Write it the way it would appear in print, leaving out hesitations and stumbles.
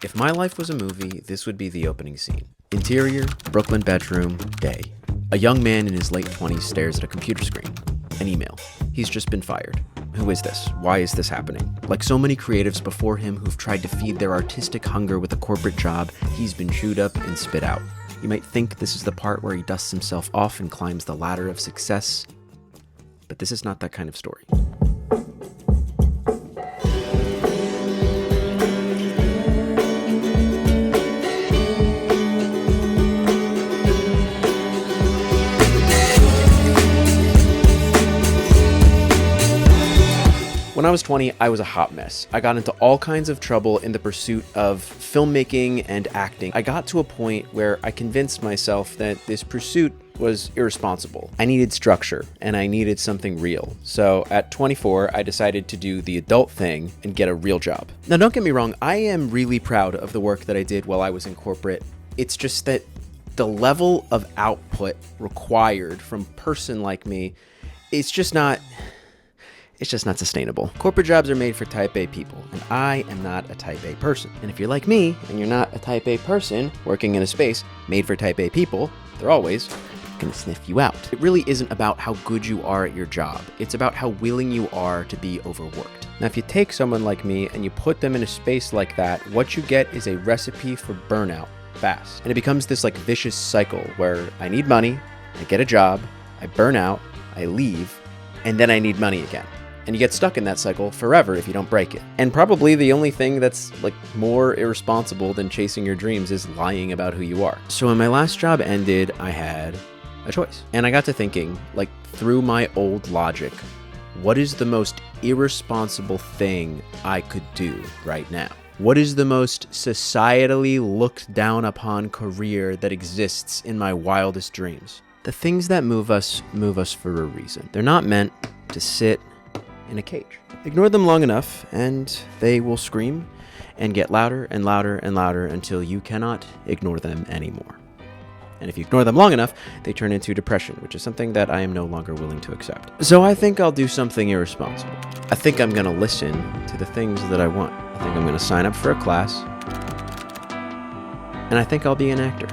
If my life was a movie, this would be the opening scene. Interior, Brooklyn bedroom, day. A young man in his late 20s stares at a computer screen. An email. He's just been fired. Who is this? Why is this happening? Like so many creatives before him who've tried to feed their artistic hunger with a corporate job, he's been chewed up and spit out. You might think this is the part where he dusts himself off and climbs the ladder of success, but this is not that kind of story. When I was 20, I was a hot mess. I got into all kinds of trouble in the pursuit of filmmaking and acting. I got to a point where I convinced myself that this pursuit was irresponsible. I needed structure and I needed something real. So at 24, I decided to do the adult thing and get a real job. Now, don't get me wrong, I am really proud of the work that I did while I was in corporate. It's just that the level of output required from a person like me, it's just not sustainable. Corporate jobs are made for type A people, and I am not a type A person. And if you're like me, and you're not a type A person working in a space made for type A people, they're always gonna sniff you out. It really isn't about how good you are at your job. It's about how willing you are to be overworked. Now, if you take someone like me and you put them in a space like that, what you get is a recipe for burnout fast. And it becomes this like vicious cycle where I need money, I get a job, I burn out, I leave, and then I need money again. And you get stuck in that cycle forever if you don't break it. And probably the only thing that's like more irresponsible than chasing your dreams is lying about who you are. So when my last job ended, I had a choice. And I got to thinking, like through my old logic, what is the most irresponsible thing I could do right now? What is the most societally looked down upon career that exists in my wildest dreams? The things that move us for a reason. They're not meant to sit in a cage. Ignore them long enough and they will scream and get louder and louder and louder until you cannot ignore them anymore. And if you ignore them long enough, they turn into depression, which is something that I am no longer willing to accept. So I think I'll do something irresponsible. I think I'm gonna listen to the things that I want. I think I'm gonna sign up for a class, and I think I'll be an actor.